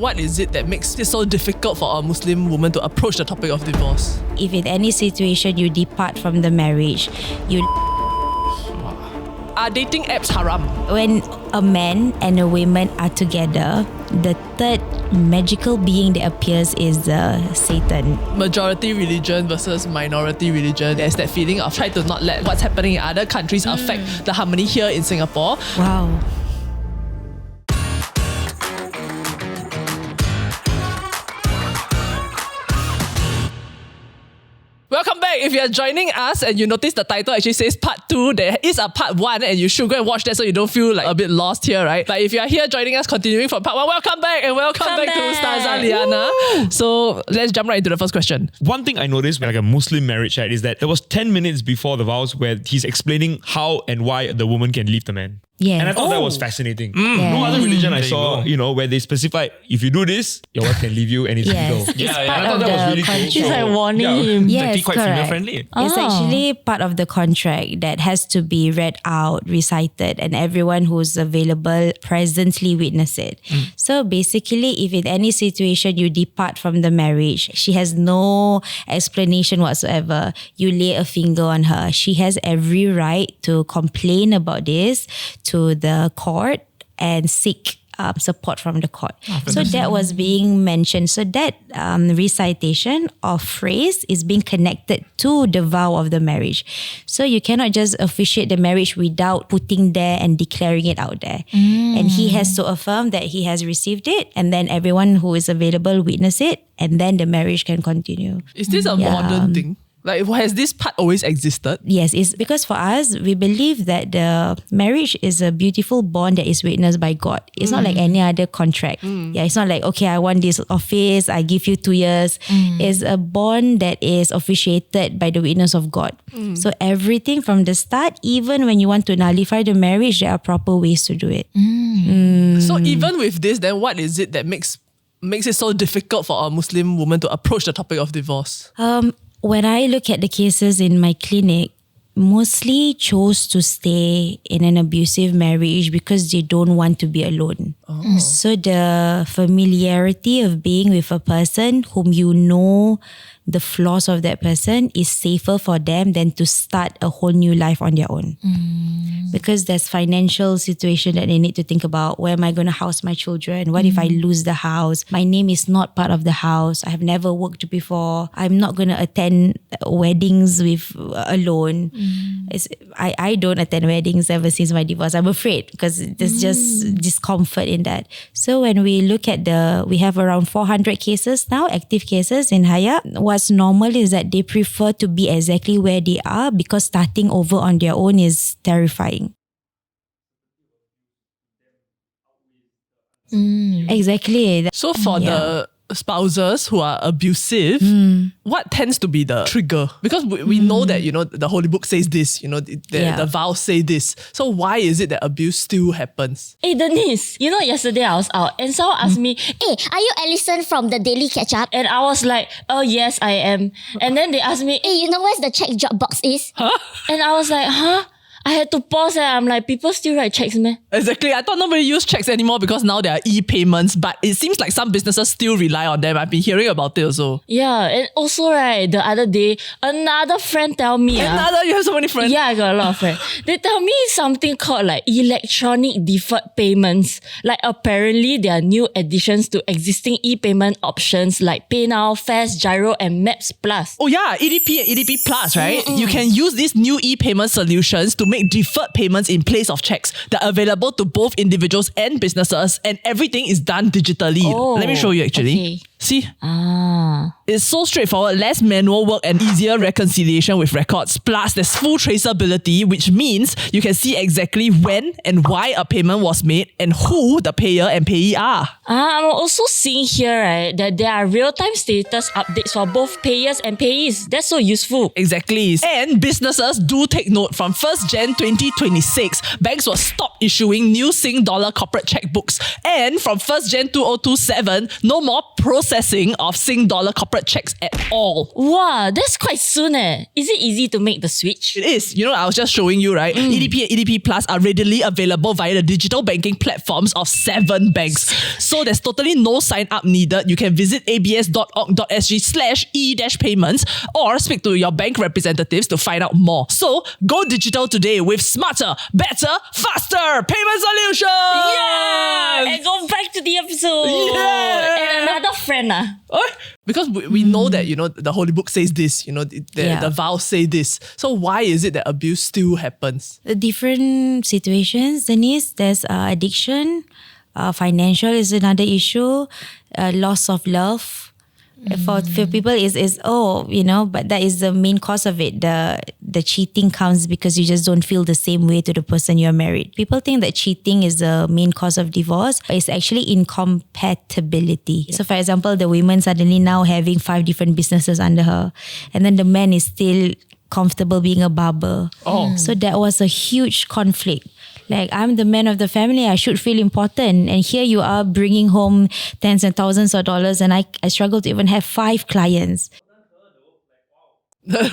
What is it that makes it so difficult for a Muslim woman to approach the topic of divorce? If in any situation you depart from the marriage, Are dating apps haram? when a man and a woman are together, the third magical being that appears is Satan. Majority religion versus minority religion. There's that feeling of trying to not let what's happening in other countries affect the harmony here in Singapore. Wow. Welcome back. If you're joining us and you notice the title actually says part 2, there is a part 1 and you should go and watch that so you don't feel like a bit lost here, right? But if you're here joining us continuing from part 1, welcome back and welcome back to Ustazah Liyanah. So let's jump right into the first question. One thing I noticed with like a Muslim marriage, right, is that there was 10 minutes before the vows where he's explaining how and why the woman can leave the man. Yeah. And I thought that was fascinating. Yeah. No other religion I There you saw, go. where they specify, if you do this, your wife can leave you and it's Yes, legal. it's Yeah, part yeah. I thought of that was the really cool. contract. It's like warning him. It's Yes, actually quite correct. female friendly. It's actually part of the contract that has to be read out, recited, and everyone who's available presently witness it. So basically, if in any situation you depart from the marriage, she has no explanation whatsoever, you lay a finger on her, she has every right to complain about this to the court and seek support from the court. So that was being mentioned. So that recitation or phrase is being connected to the vow of the marriage. So you cannot just officiate the marriage without putting there and declaring it out there. And he has to affirm that he has received it, and then everyone who is available witness it, and then the marriage can continue. Is this a modern thing? Like, has this part always existed? Yes, it's because for us, we believe that the marriage is a beautiful bond that is witnessed by God. It's not like any other contract. Yeah, it's not like, okay, I want this office, I give you 2 years. It's a bond that is officiated by the witness of God. So everything from the start, even when you want to nullify the marriage, there are proper ways to do it. So even with this, then what is it that makes it so difficult for a Muslim woman to approach the topic of divorce? When I look at the cases in my clinic, mostly chose to stay in an abusive marriage because they don't want to be alone. So the familiarity of being with a person whom you know the flaws of that person is safer for them than to start a whole new life on their own. Because there's financial situation that they need to think about. Where am I going to house my children? What if I lose the house? My name is not part of the house. I have never worked before. I'm not going to attend weddings with alone. I don't attend weddings ever since my divorce. I'm afraid because there's just discomfort in that. So when we look at we have around 400 cases now, active cases in Haya. What's normal is that they prefer to be exactly where they are because starting over on their own is terrifying. Exactly. So for the spouses who are abusive, what tends to be the trigger? Because we know that, the Holy Book says this, the vows say this. So why is it that abuse still happens? Hey Denise, yesterday I was out and someone asked me, Hey, are you Alison from the Daily Ketchup? and I was like, oh yes, I am. And then they asked me, Hey, you know where's the check drop box is? and I was like, huh? I had to pause and I'm like, people still write checks, man. Exactly. I thought nobody used checks anymore because now there are e-payments, but it seems like some businesses still rely on them. I've been hearing about it also. Yeah, and also right, the other day, another friend tell me, You have so many friends. yeah, I got a lot of friends. They tell me something called like electronic deferred payments. Like apparently there are new additions to existing e-payment options like PayNow, Fast, Gyro and Maps Plus. Oh yeah, EDP and EDP Plus, right? You can use these new e-payment solutions to make deferred payments in place of checks that are available to both individuals and businesses, and everything is done digitally. Oh, Let me show you actually. okay. See? It's so straightforward, less manual work and easier reconciliation with records. Plus, there's full traceability, which means you can see exactly when and why a payment was made and who the payer and payee are. I'm also seeing here, right, that there are real-time status updates for both payers and payees. That's so useful. Exactly. And businesses do take note, from 1st Jan 2026, banks will stop issuing new Sing dollar corporate checkbooks. And from 1st Jan 2027, no more processing processing of Sing dollar corporate checks at all. Wow, that's quite soon Is it easy to make the switch? It is. You know, I was just showing you, right? EDP and EDP Plus are readily available via the digital banking platforms of 7 banks. So there's totally no sign up needed. You can visit abs.org.sg/e-payments or speak to your bank representatives to find out more. So go digital today with smarter, better, faster payment solutions. Yeah! And go back to the episode. Yeah! And another friend. Because we know that, you know, the Holy Book says this, you know, the vows say this. So why is it that abuse still happens? Different situations, Denise. There's addiction. Financial is another issue. Loss of love. For people is but that is the main cause of it. The cheating comes because you just don't feel the same way to the person you're married. People think that cheating is the main cause of divorce, but it's actually incompatibility. So for example, the woman suddenly now having 5 different businesses under her, and then the man is still comfortable being a barber. So that was a huge conflict. Like, I'm the man of the family, I should feel important. And here you are bringing home tens and thousands of dollars, and I struggle to even have 5 clients. Yes,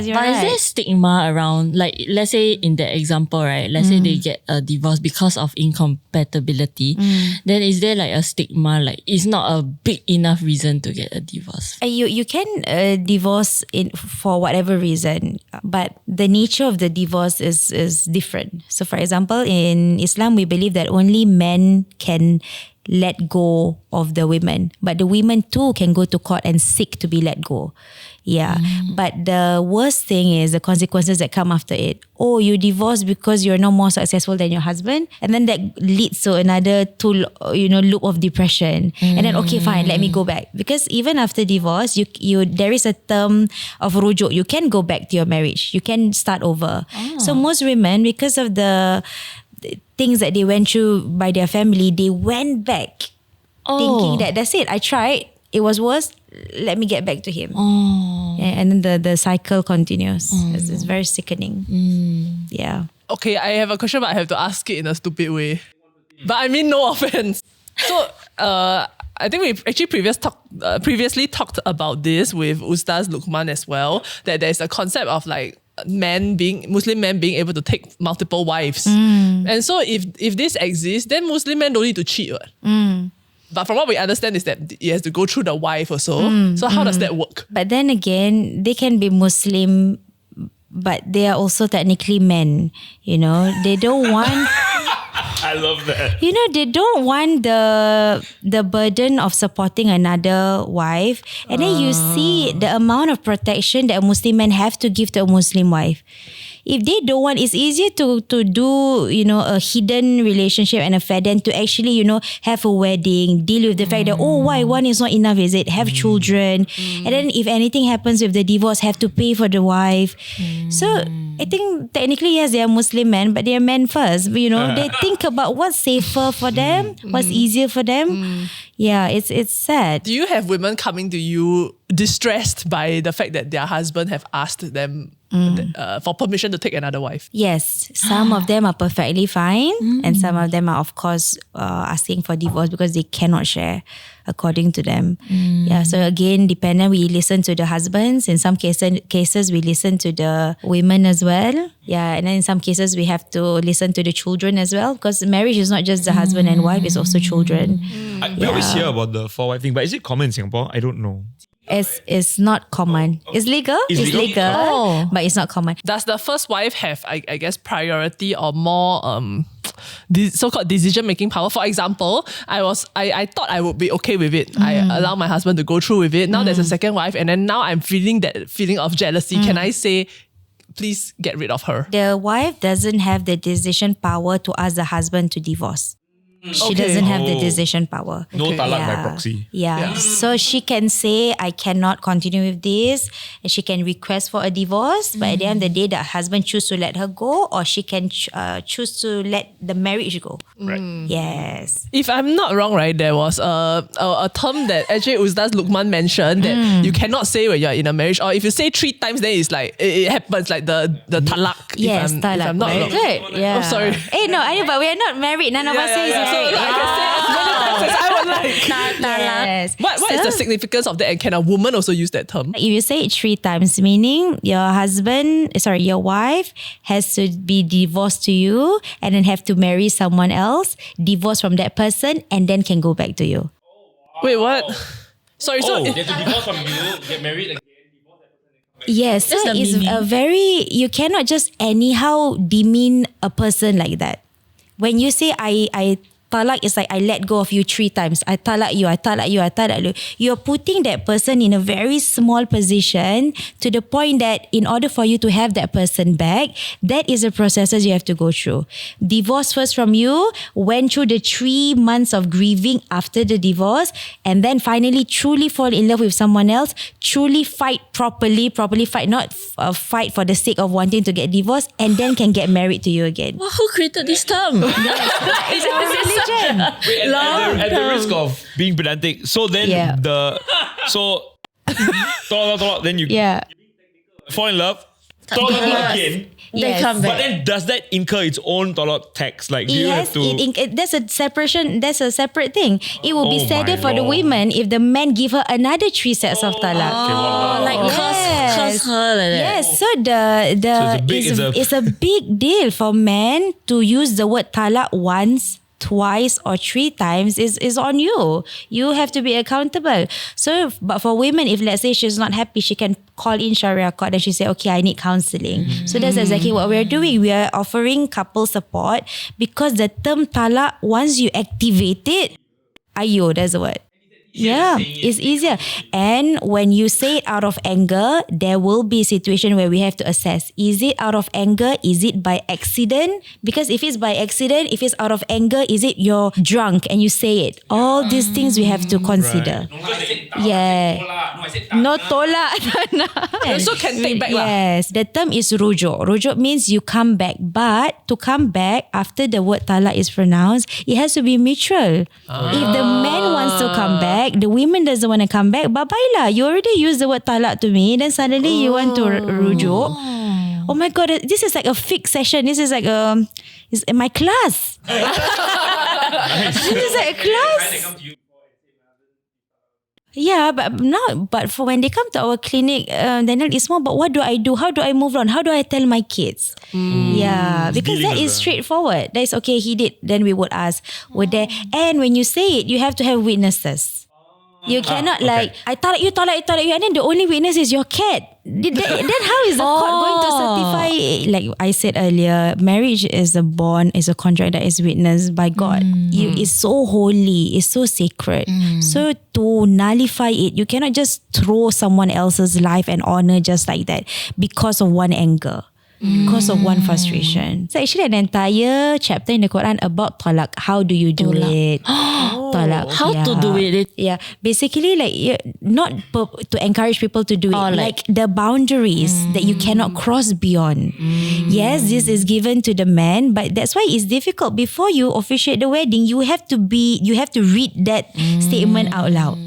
you're But right. is there stigma around, like, let's say in the example, right? Let's say they get a divorce because of incompatibility. Then is there like a stigma, like it's not a big enough reason to get a divorce? You can divorce for whatever reason, but the nature of the divorce is different. So for example, in Islam, we believe that only men can let go of the women, but the women too can go to court and seek to be let go. But the worst thing is the consequences that come after it. Oh, you divorce because you're no more successful than your husband, and then that leads to another loop of depression. And then okay, fine, let me go back, because even after divorce, you there is a term of rujuk. You can go back to your marriage. You can start over. So most women, because of the things that they went through by their family, they went back thinking that that's it. I tried. It was worse. Let me get back to him. And then the cycle continues. It's very sickening. Yeah. Okay, I have a question, but I have to ask it in a stupid way. But I mean no offense. So, I think we've actually previously talked about this with Ustaz Luqman as well, that there's a concept of like Muslim men being able to take multiple wives. And so if this exists, then Muslim men don't need to cheat. But from what we understand is that he has to go through the wife also. So how does that work? But then again, they can be Muslim, but they are also technically men. You know, they don't want... I love that. You know, they don't want the burden of supporting another wife. And then you see the amount of protection that a Muslim man have to give to a Muslim wife. If they don't want, it's easier to do, a hidden relationship and affair than to actually, have a wedding, deal with the fact that, why one is not enough, is it? Have children. And then if anything happens with the divorce, have to pay for the wife. So I think technically, yes, they are Muslim men, but they are men first. But, they think about what's safer for them, what's easier for them. Yeah, it's sad. Do you have women coming to you distressed by the fact that their husband have asked them for permission to take another wife? Yes, some of them are perfectly fine, and some of them are, of course, asking for divorce because they cannot share according to them. Yeah, so again, dependent, we listen to the husbands. In some cases, we listen to the women as well. Yeah, and then in some cases, we have to listen to the children as well, because marriage is not just the husband and wife, it's also children. We always hear about the 4-wife thing, but is it common in Singapore? I don't know. It's not common. It's legal. It's legal? But it's not common. Does the first wife have, I guess, priority or more so-called decision-making power? For example, I thought I would be okay with it. I allow my husband to go through with it. Now there's a second wife, and then now I'm feeling that feeling of jealousy. Can I say, please get rid of her? The wife doesn't have the decision power to ask the husband to divorce. She doesn't have the decision power. No talak by proxy. Yeah. So she can say, I cannot continue with this. And she can request for a divorce. But at the end of the day, the husband choose to let her go, or she can choose to let the marriage go. Right. Yes. If I'm not wrong, right, there was a term that actually Ustaz Luqman mentioned that you cannot say when you're in a marriage, or if you say 3 times, then it's like, it happens, like the talak. Yes, talak. If I'm not Very wrong. good. Yeah. Oh, sorry. Hey, no, but we are not married. None of us says So I can say as many times as I would like. Yes. What is the significance of that? And can a woman also use that term? If you say it 3 times, meaning your wife has to be divorced to you and then have to marry someone else, divorce from that person, and then can go back to you. Wait, what? Sorry, so they have to divorce from you, get married again. Yes, so That's the it's meaning. a very, you cannot just anyhow demean a person like that. When you say I talak, it's like I let go of you 3 times. I talak you. You're putting that person in a very small position to the point that in order for you to have that person back, that is the processes you have to go through. Divorce first from you, went through the 3 months of grieving after the divorce, and then finally truly fall in love with someone else, truly fight properly fight, not fight for the sake of wanting to get divorced, and then can get married to you again. Well, who created this term? It's our religion. Wait, at the risk of being pedantic, so then talak, then you fall in love, talak again. They Yes. come But back. then does that incur its own talak tax? Like, do you have Yes, to? that's a separation. That's a separate thing. It will be Oh sadder my for the Lord. women if the man give her another 3 sets of talak. Like curse her like that. Yes, so it's a big deal for men to use the word talak once, twice or 3 times is on you. You have to be accountable. So, but for women, if let's say she's not happy, she can call in Sharia court and she say, okay, I need counselling. So that's exactly what we're doing. We are offering couple support because the term talak, once you activate it, ayo, that's the word. Yeah, it's easier. And when you say it out of anger, there will be a situation where we have to assess. Is it out of anger? Is it by accident? Because if it's by accident, if it's out of anger, is it you're drunk and you say it? All these things we have to consider. Yeah. No tolak. You also can take back lah. Yes. The term is rujuk. Rujuk means you come back. But to come back after the word talak is pronounced, it has to be mutual. If the man wants to come back, the women doesn't want to come back, bye-bye lah. You already used the word talak to me, then suddenly you want to rujuk. Oh my God, this is like a fixed session. This is like it's my class. This is like a class. Yeah, but for when they come to our clinic, then it's more about what do I do? How do I move on? How do I tell my kids? Yeah, because that is straightforward. That is okay, he did. Then we would ask, were there? And when you say it, you have to have witnesses. You cannot like, I talak you, and then the only witness is your cat. Then how is the court going to certify? Like I said earlier, marriage is a bond, is a contract that is witnessed by God. It's so holy, it's so sacred. So to nullify it, you cannot just throw someone else's life and honor just like that because of one anger. Because of one frustration. So actually an entire chapter in the Quran about talak. How do you do it? Talak. How to do it? Yeah. Basically like not to encourage people to do it. Like the boundaries that you cannot cross beyond. Yes, this is given to the man, but that's why it's difficult. Before you officiate the wedding, you have to read that statement out loud.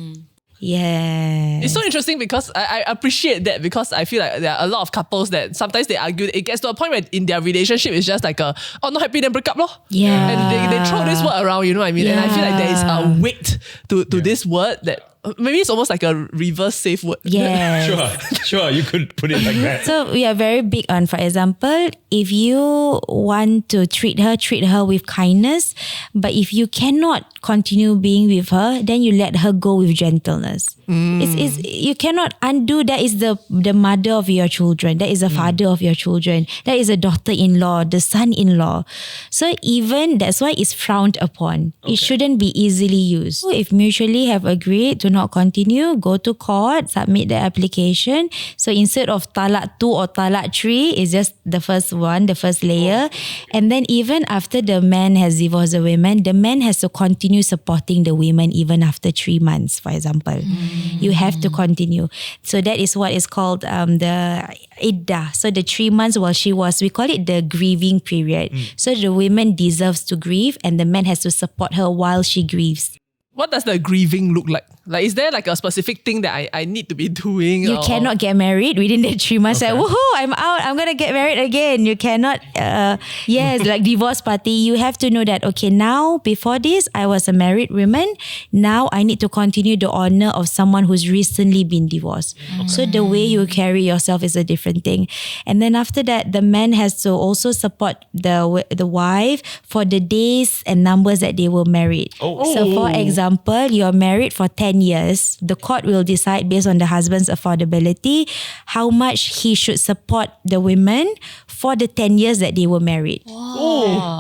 Yeah. It's so interesting because I appreciate that, because I feel like there are a lot of couples that sometimes they argue. It gets to a point where in their relationship it's just like not happy then break up lor. Yeah. And they throw this word around, you know what I mean? And I feel like there is a weight to this word that maybe it's almost like a reverse safe word. Yeah. Sure, you could put it like that. So we are very big on, for example, if you want to treat her with kindness, but if you cannot continue being with her, then you let her go with gentleness. It's you cannot undo. That is the mother of your children. That is the father of your children. That is a daughter-in-law, the son-in-law. So even that's why it's frowned upon. It shouldn't be easily used. So if mutually have agreed to not continue, go to court, submit the application. So instead of talak 2 or talak 3, it's just the first one, the first layer. And then even after the man has divorced the women, the man has to continue supporting the women even after 3 months, for example. You have to continue. So that is what is called the iddah. So the 3 months we call it the grieving period. So the woman deserves to grieve and the man has to support her while she grieves. What does the grieving look like? Like, is there like a specific thing that I need to be doing? You cannot get married within the 3 months. Okay. Like, woohoo, I'm out. I'm going to get married again. You cannot, like divorce party. You have to know that, okay, now before this, I was a married woman. Now I need to continue the honor of someone who's recently been divorced. So the way you carry yourself is a different thing. And then after that, the man has to also support the wife for the days and numbers that they were married. So for example, you're married for 10 years. The court will decide based on the husband's affordability how much he should support the women for the 10 years that they were married.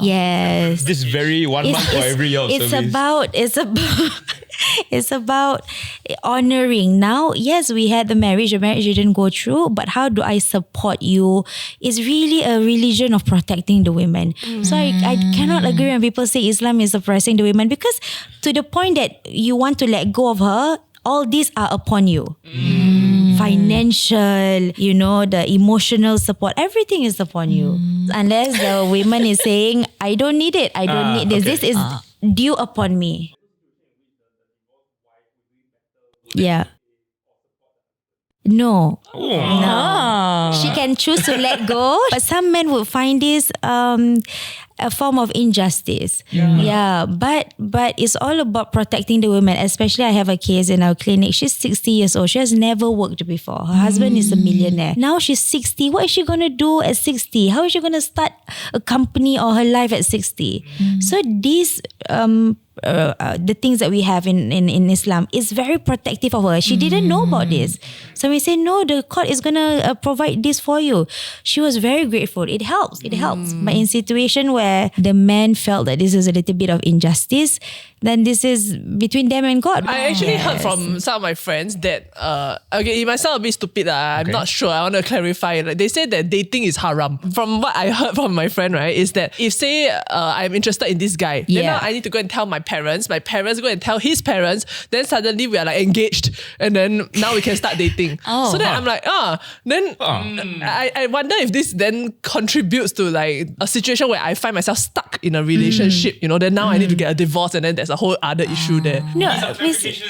Yes. This very 1 month for every year of It's service. it's about honoring. Now, yes, we had the marriage didn't go through, but how do I support you? It's really a religion of protecting the women. So I cannot agree when people say Islam is oppressing the women, because to the point that you want to let go of her, all these are upon you. Financial, the emotional support, everything is upon you. Unless the woman is saying, I don't need it, I don't need this. Okay. This is due upon me. Yeah. No. She can choose to let go, but some men would find this a form of injustice. Yeah. But it's all about protecting the women. Especially, I have a case in our clinic. She's 60 years old. She has never worked before. Her husband is a millionaire. Now she's 60. What is she going to do at 60? How is she going to start a company or her life at 60? So these the things that we have in Islam is very protective of her. She didn't know about this. So we say, no, the court is going to provide this for you. She was very grateful. It helps. But in situation where the man felt that this is a little bit of injustice, then this is between them and God. I actually heard from some of my friends that, it might sound a bit stupid. I'm not sure. I want to clarify. Like, they say that dating is haram. From what I heard from my friend, right, is that if say I'm interested in this guy, then now I need to go and tell my parents go and tell his parents, then suddenly we are like engaged, and then now we can start dating. So then I'm like, I wonder if this then contributes to like a situation where I find myself stuck in a relationship, then now I need to get a divorce, and then there's a whole other issue there. No,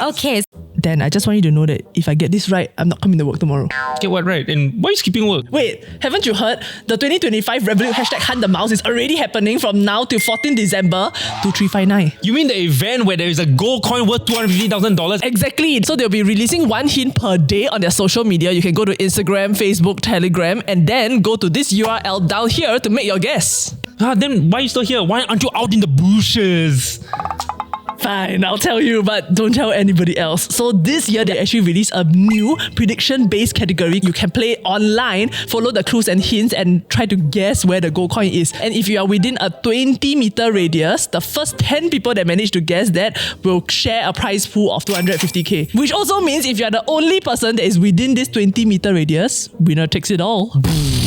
okay. Then I just want you to know that if I get this right, I'm not coming to work tomorrow. Get what right? And why are you skipping work? Wait, haven't you heard? The 2025 Revolut #Hunt the Mouse is already happening from now till 14 December 2359. You mean the event where there is a gold coin worth $250,000? Exactly. So they'll be releasing one hint per day on their social media. You can go to Instagram, Facebook, Telegram, and then go to this URL down here to make your guess. Then why are you still here? Why aren't you out in the bushes? Fine, I'll tell you, but don't tell anybody else. So this year, they actually released a new prediction-based category. You can play online, follow the clues and hints, and try to guess where the gold coin is. And if you are within a 20-meter radius, the first 10 people that manage to guess that will share a prize pool of 250k. Which also means if you are the only person that is within this 20-meter radius, winner takes it all.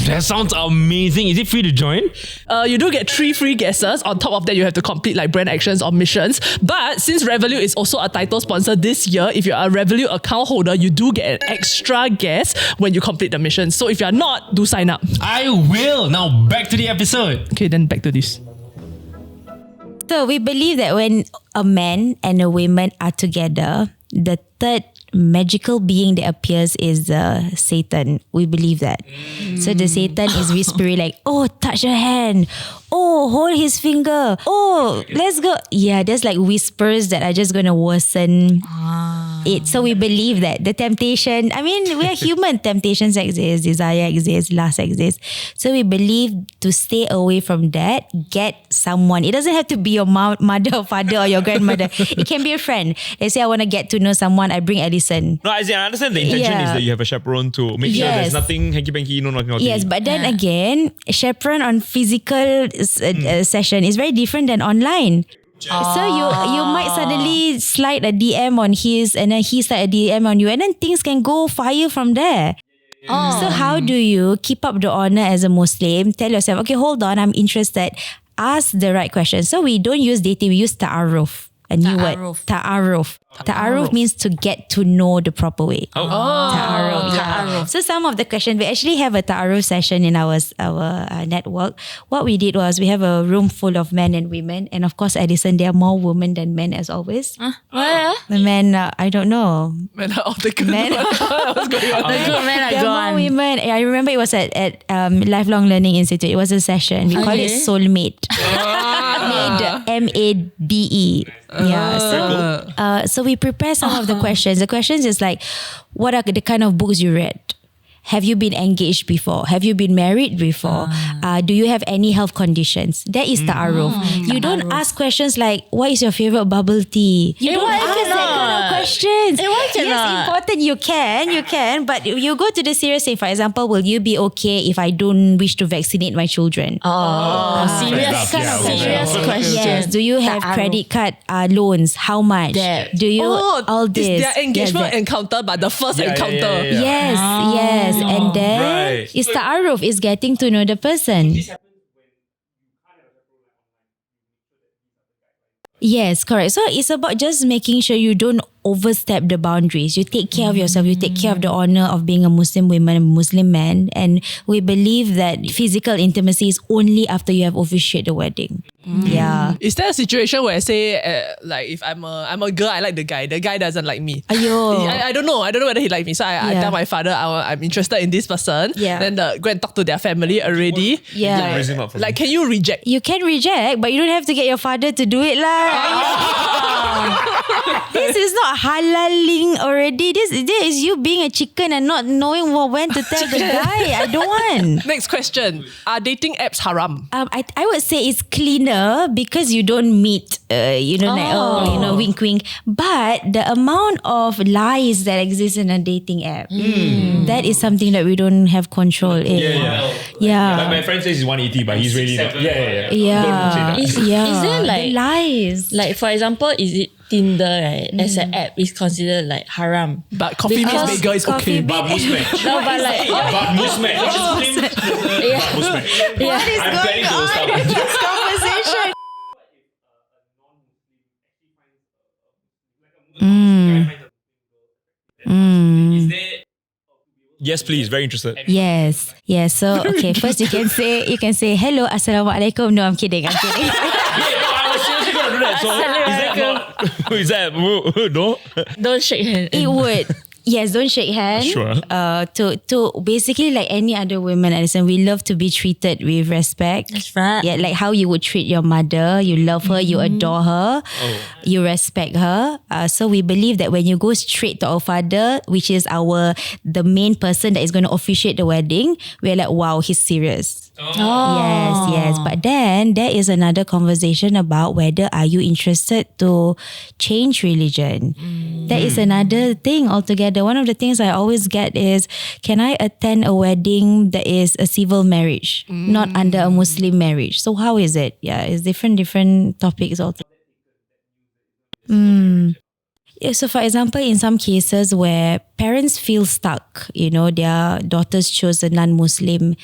That sounds amazing. Is it free to join? You do get 3 free guesses. On top of that, you have to complete like brand actions or missions. But since Revolut is also a title sponsor this year, if you're a Revolut account holder, you do get an extra guess when you complete the mission. So if you're not, do sign up. I will. Now back to the episode. Okay, then back to this. So we believe that when a man and a woman are together, the third magical being that appears is Satan. We believe that. So the Satan is whispering like, oh, touch her hand. Oh, hold his finger. Oh, let's go. Yeah, there's like whispers that are just going to worsen it. So we believe that the temptation, we are human. Temptations exist, desire exists, lust exists. So we believe to stay away from that, get someone. It doesn't have to be your mother or father or your grandmother. It can be a friend. Let's say I want to get to know someone, I bring Edison. No, I understand the intention is that you have a chaperone to make sure there's nothing hanky-panky, nothing. Yes, but then again, chaperone on physical session is very different than online. So you might suddenly slide a DM on his, and then he slide a DM on you, and then things can go fire from there. So how do you keep up the honor as a Muslim? Tell yourself, okay, hold on, I'm interested. Ask the right questions. So we don't use dating, we use ta'aruf. a new word. Ta'aruf. Ta'aruf. Ta'aruf means to get to know the proper way. Ta'aruf. Yeah. So some of the questions, we actually have a ta'aruf session in our network. What we did was we have a room full of men and women, and of course, Edison, there are more women than men as always. The men, I don't know. Men are all the good Men. ones. What's going on? The good men are There are more gone. women. I remember it was at Lifelong Learning Institute. It was a session. We call it Soulmate. MADE. Yeah. So we prepare some of the questions. The questions is like, what are the kind of books you read? Have you been engaged before? Have you been married before? Do you have any health conditions? That is ta'aruf. You don't ask questions like, what is your favorite bubble tea? You don't ask that kind of questions. Yes, important. You can. But you go to the serious thing. For example, will you be okay if I don't wish to vaccinate my children? Serious questions. Yes. Do you have credit card loans? How much? Debt. Do you all this? It's their engagement Yes, encounter, but the first encounter. Yes. And then it's ta'aruf, is getting to know the person. Yes, correct. So it's about just making sure you don't overstep the boundaries. You take care of yourself. You take care of the honor of being a Muslim woman, a Muslim man. And we believe that physical intimacy is only after you have officiated the wedding. Yeah. Is there a situation where I say, like, if I'm a girl, I like the guy doesn't like me? Aiyo. I don't know whether he like me. So I tell my father I'm interested in this person. Yeah. Then go and talk to their family already. Yeah. Raise him up for Like, can you reject? You can reject, but you don't have to get your father to do it lah. This is not halaling already. This is you being a chicken and not knowing when to tell the guy. I don't want. Next question. Are dating apps haram? I would say it's cleaner because you don't meet, wink wink. But the amount of lies that exist in a dating app, that is something that we don't have control in. Yeah. Like my friend says he's 180, but he's really not. Yeah. Yeah. Don't say that. Is there like the lies? Like for example, is it Tinder, right? As an app is considered like haram. But coffee meets Because bagel is okay. But Musmatch. No, but like But Musmatch. What is I'm going planning to on start in this conversation? Yes, please. Very interested. Yes. So okay, first you can say hello, assalamualaikum. No, I'm kidding. I was seriously going to do that. So is that no? don't shake hands. It would. Yes, don't shake hands. Sure. To basically like any other women, Alison, we love to be treated with respect. That's right. Yeah, like how you would treat your mother. You love her, you adore her, you respect her. So we believe that when you go straight to our father, which is the main person that is going to officiate the wedding, we're like, wow, he's serious. Yes. But then there is another conversation about whether are you interested to change religion. That is another thing altogether. One of the things I always get is, can I attend a wedding that is a civil marriage, not under a Muslim marriage? So how is it? Yeah, it's different topics altogether. Yeah, so for example, in some cases where parents feel stuck, their daughters chose a non-Muslim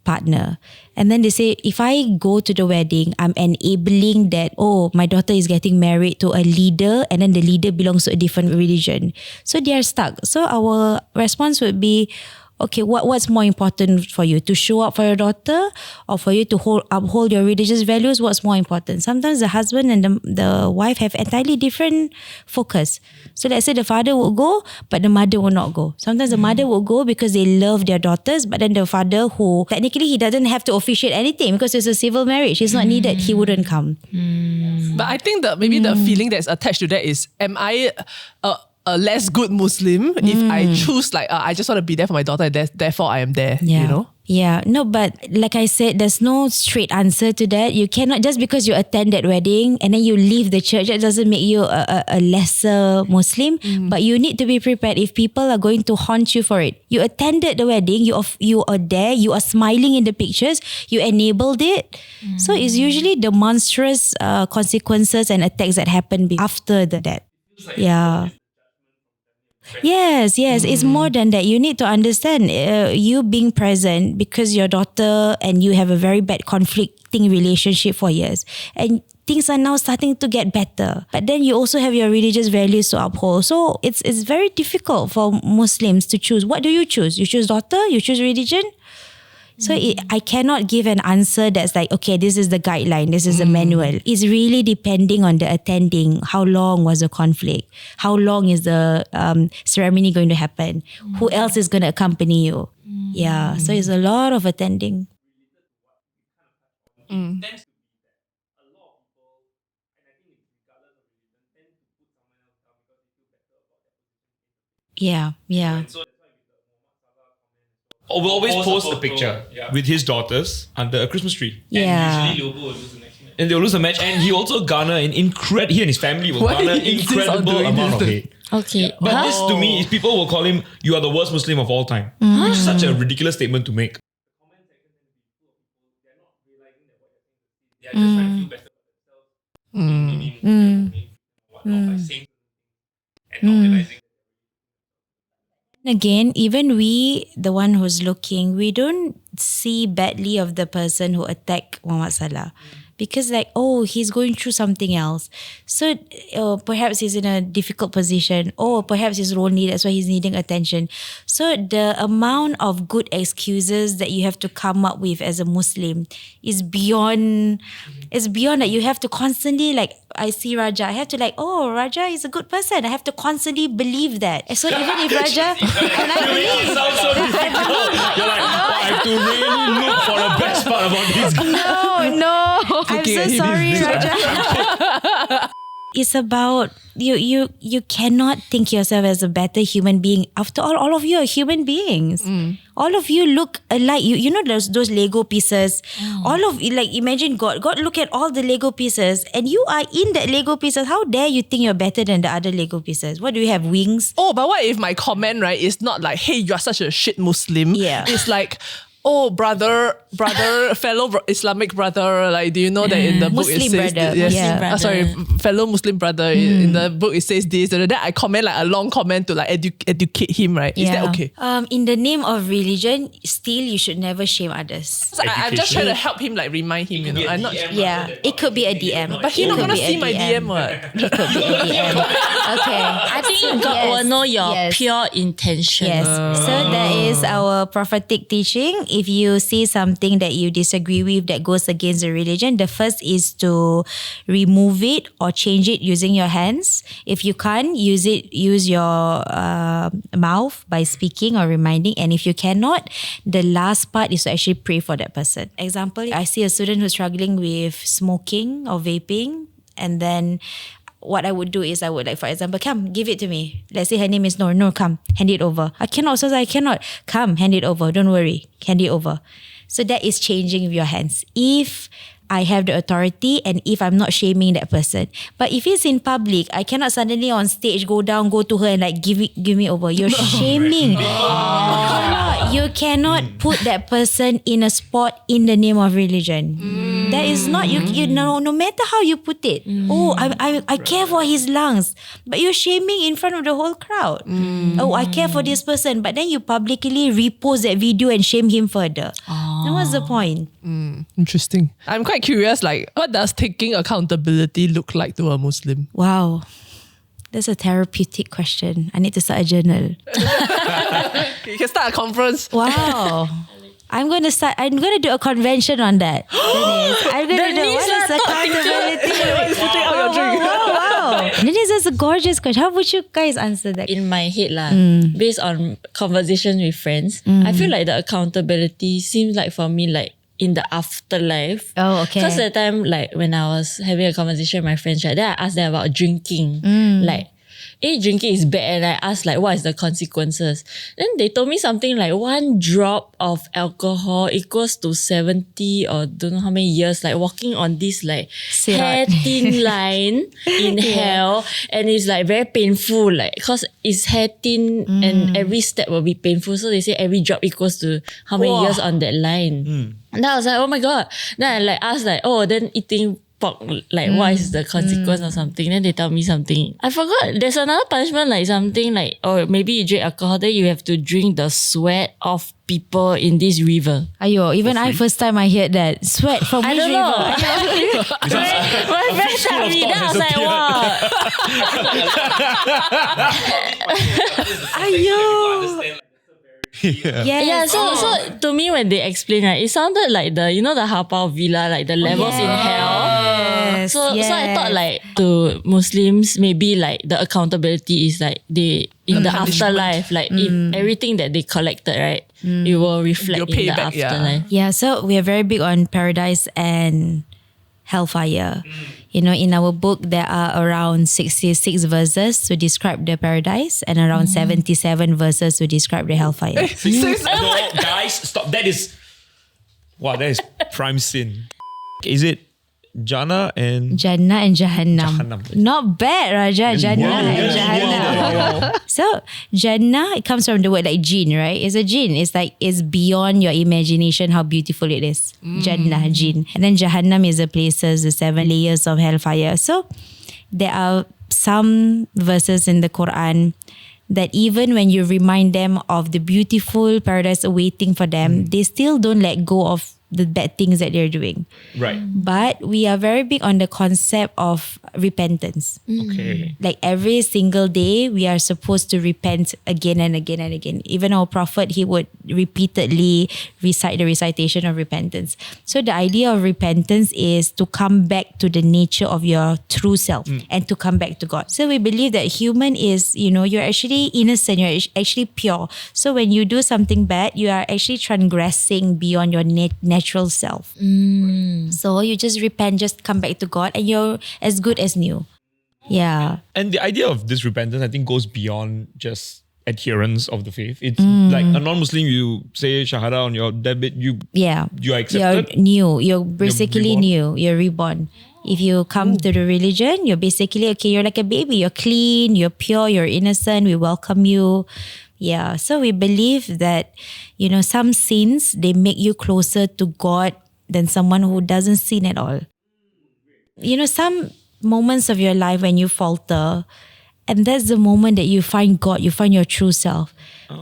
partner. And then they say, if I go to the wedding, I'm enabling that, my daughter is getting married to a leader and then the leader belongs to a different religion. So they are stuck. So our response would be, okay, what's more important for you? To show up for your daughter or for you to uphold your religious values? What's more important? Sometimes the husband and the wife have entirely different focus. So let's say the father will go, but the mother will not go. Sometimes the mother will go because they love their daughters, but then the father, who technically he doesn't have to officiate anything because it's a civil marriage, he's not needed, he wouldn't come. But I think that maybe the feeling that's attached to that is, am I a less good Muslim if I choose I just want to be there for my daughter and therefore I am there, Yeah, no, but like I said, there's no straight answer to that. You cannot, just because you attend that wedding and then you leave the church, that doesn't make you a lesser Muslim. But you need to be prepared if people are going to haunt you for it. You attended the wedding, you are there, you are smiling in the pictures, you enabled it. So it's usually the monstrous consequences and attacks that happen after that. Yeah. Yes, it's more than that. You need to understand, you being present because your daughter and you have a very bad conflicting relationship for years, and things are now starting to get better. But then you also have your religious values to uphold. So it's very difficult for Muslims to choose. What do you choose? You choose daughter? You choose religion? So I cannot give an answer that's like, okay, this is the guideline, this is the manual. It's really depending on the attending. How long was the conflict? How long is the ceremony going to happen? Who else is going to accompany you? Yeah, so it's a lot of attending. Yeah. We'll always post a picture with his daughters under a Christmas tree. Yeah. And usually Liverpool will lose the next match. And they'll lose the match. And he also garner an he and his family will Why garner he insists on incredible doing amount of this? hate. Okay. But this to me is people will call him, you are the worst Muslim of all time. Which is such a ridiculous statement to make. They're just trying to feel better about themselves. By saying and not realizing. Again, even we, the one who's looking, we don't see badly of the person who attacked Muhammad Salah. Because like, oh, he's going through something else. So perhaps he's in a difficult position. Or perhaps he's lonely, that's why he's needing attention. So the amount of good excuses that you have to come up with as a Muslim is beyond that. You have to constantly like, I see Raja, I have to like, oh, Raja is a good person. I have to constantly believe that. So even if Raja, can I believe? It sounds so difficult. You're like, I have to really look for the best part about this guy. No. I'm Looking so at him, sorry, he's Raja. It's about you cannot think yourself as a better human being. After all of you are human beings. All of you look alike. You know those Lego pieces. All of like imagine God look at all the Lego pieces and you are in that Lego pieces. How dare you think you're better than the other Lego pieces? What do you have, wings? Oh, but what if my comment, right, is not like, hey, you're such a shit Muslim. Yeah. It's like, oh, brother, fellow Islamic brother, like, do you know that in the book Muslim it says brother. this? Muslim brother. Sorry, fellow Muslim brother. In the book it says this. And then I comment like a long comment to like educate him, right? Is that okay? In the name of religion, still you should never shame others. So I'm just trying to help him, like remind him, you know. I'm not. Yeah, it could be a DM. But he's not gonna see my DM, what? It could be a DM. Okay. I think God will know your pure intention. Yes. So that is our prophetic teaching. If you see something that you disagree with that goes against the religion, the first is to remove it or change it using your hands. If you can't, use your mouth by speaking or reminding. And if you cannot, the last part is to actually pray for that person. Example, I see a student who's struggling with smoking or vaping, and then what I would do is I would like, for example, come, give it to me. Let's say her name is Noor. Noor, come, hand it over. I cannot, so I cannot. Come, hand it over. Don't worry, hand it over. So that is changing with your hands. If I have the authority and if I'm not shaming that person. But if it's in public, I cannot suddenly on stage go to her and like give me over. You're shaming. You cannot put that person in a spot in the name of religion. That is not you know, no matter how you put it. Oh, I care for his lungs, but you're shaming in front of the whole crowd. Oh, I care for this person, but then you publicly repost that video and shame him further. Then what's the point? Interesting. I'm quite curious, like, what does taking accountability look like to a Muslim? Wow. That's a therapeutic question. I need to start a journal. You can start a conference. Wow. I'm going to do a convention on that. Denise, I'm going to do what is accountability? Putting out your drink. Wow. Denise, that's a gorgeous question. How would you guys answer that? In my head based on conversations with friends, I feel like the accountability seems like for me like in the afterlife. Oh, okay. Because at the time, like when I was having a conversation with my friends, right, then I asked them about drinking. Like, drinking is bad, and I asked like, what is the consequences? Then they told me something like 1 drop of alcohol equals to 70 or don't know how many years, like walking on this like hair thin line in hell, and it's like very painful, like because it's hair thin and every step will be painful. So they say every drop equals to how many years on that line. And I was like, oh my god. Then I like asked like, oh, then eating pork, like what is the consequence or something. Then they tell me something. I forgot. There's another punishment like something like, or maybe you drink alcohol, then you have to drink the sweat of people in this river. Ayo, even I first time I heard that. Sweat from I which don't know. river? My friend told me, then I was like, wow. Ayo. Yeah, so to me when they explain, right, it sounded like the Hapao Villa, like the levels in hell. So I thought like to Muslims, maybe like the accountability is like they in the afterlife, like if everything that they collected, right, it will reflect in the afterlife. Yeah, so we are very big on paradise and hellfire. In our book, there are around 66 verses to describe the paradise and around 77 verses to describe the hellfire. No, guys, stop. That is prime sin. Is it Jannah and Jannah and Jahannam. Jahannam. Not bad, Raja. Jannah and Jahannam. So Jannah, it comes from the word like jinn, right? It's a jinn. It's like it's beyond your imagination how beautiful it is. Jannah, jinn. And then Jahannam is the places, the 7 layers of hellfire. So there are some verses in the Quran that even when you remind them of the beautiful paradise awaiting for them, they still don't let go of the bad things that they're doing. right? But we are very big on the concept of repentance. Okay. Like every single day, we are supposed to repent again and again and again. Even our Prophet, he would repeatedly recite the recitation of repentance. So the idea of repentance is to come back to the nature of your true self and to come back to God. So we believe that human is, you're actually innocent, you're actually pure. So when you do something bad, you are actually transgressing beyond your natural self. So you just repent, just come back to God, and you're as good as new. Yeah. And the idea of this repentance, I think, goes beyond just adherence of the faith. It's like a non-Muslim, you say Shahada on your deathbed, you are accepted. You're new. You're basically reborn. new. You're reborn. If you come to the religion, you're basically, okay, you're like a baby. You're clean, you're pure, you're innocent. We welcome you. Yeah. So we believe that, some sins, they make you closer to God than someone who doesn't sin at all. Some moments of your life when you falter, and that's the moment that you find God, you find your true self.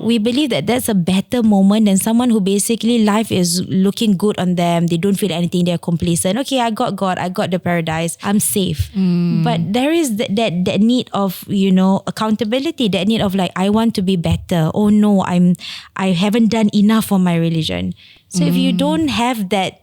We believe that that's a better moment than someone who basically life is looking good on them. They don't feel anything. They're complacent. Okay, I got God. I got the paradise. I'm safe. But there is that need of, accountability, that need of like, I want to be better. Oh no, I haven't done enough for my religion. So if you don't have that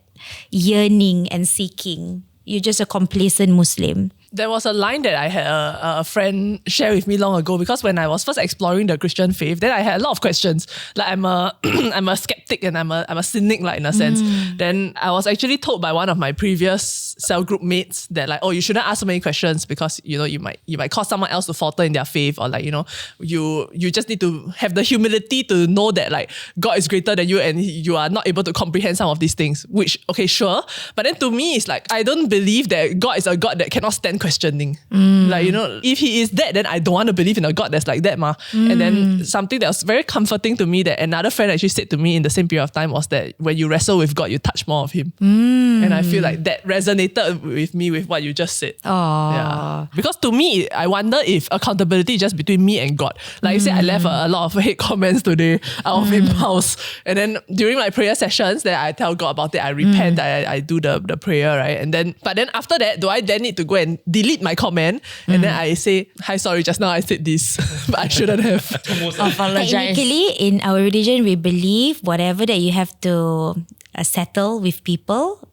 yearning and seeking, you're just a complacent Muslim. There was a line that I had a friend share with me long ago, because when I was first exploring the Christian faith, then I had a lot of questions. Like I'm a skeptic and I'm a cynic, like in a sense. Then I was actually told by one of my previous cell group mates that like, oh, you shouldn't ask so many questions because you might cause someone else to falter in their faith, or like you just need to have the humility to know that like God is greater than you and you are not able to comprehend some of these things. Which, okay, sure, but then to me it's like I don't believe that God is a God that cannot stand questioning. Like, if he is that, then I don't want to believe in a God that's like that, ma. And then something that was very comforting to me that another friend actually said to me in the same period of time was that when you wrestle with God, you touch more of him. And I feel like that resonated with me with what you just said. Yeah. Because to me, I wonder if accountability is just between me and God. Like you said, I left a lot of hate comments today out of impulse. And then during my prayer sessions, then I tell God about it. I repent, I do the prayer, right? But then after that, do I then need to go and delete my comment? And then I say, hi, sorry, just now I said this, but I shouldn't have. Apologize. Technically, in our religion, we believe whatever that you have to settle with people,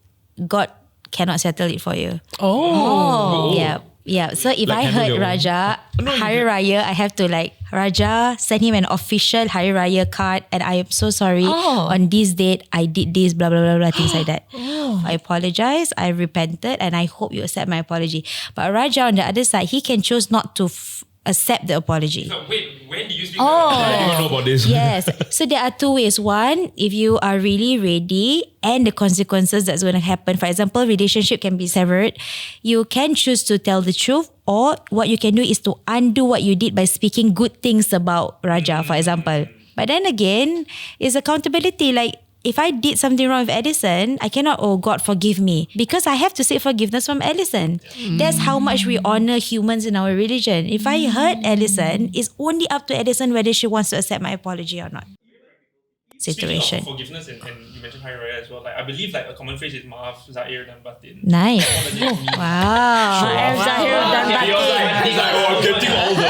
God cannot settle it for you. Yeah. So if Like I handle heard your own. Raja, Hari Raya, I have to like, Raja, send him an official Hari Raya card, and I am so sorry. On this date, I did this, blah, blah, blah, blah, things like that. I apologize, I repented, and I hope you accept my apology. But Raja on the other side, he can choose not to accept the apology. Wait, when did you speak? I didn't even know about this. Yes. So there are two ways. One, if you are really ready and the consequences that's going to happen. For example, relationship can be severed. You can choose to tell the truth, or what you can do is to undo what you did by speaking good things about Raja, for example. But then again, it's accountability. Like, if I did something wrong with Edison, I cannot, oh God, forgive me. Because I have to seek forgiveness from Edison. That's how much we honor humans in our religion. If I hurt Edison, it's only up to Edison whether she wants to accept my apology or not. Situation. Speaking of forgiveness and you mentioned Hari Raya as well, like I believe like a common phrase is Maaf, Zahir dan Batin. Nice. Maaf, Zahir dan Batin. He's like, oh, I'm getting all the...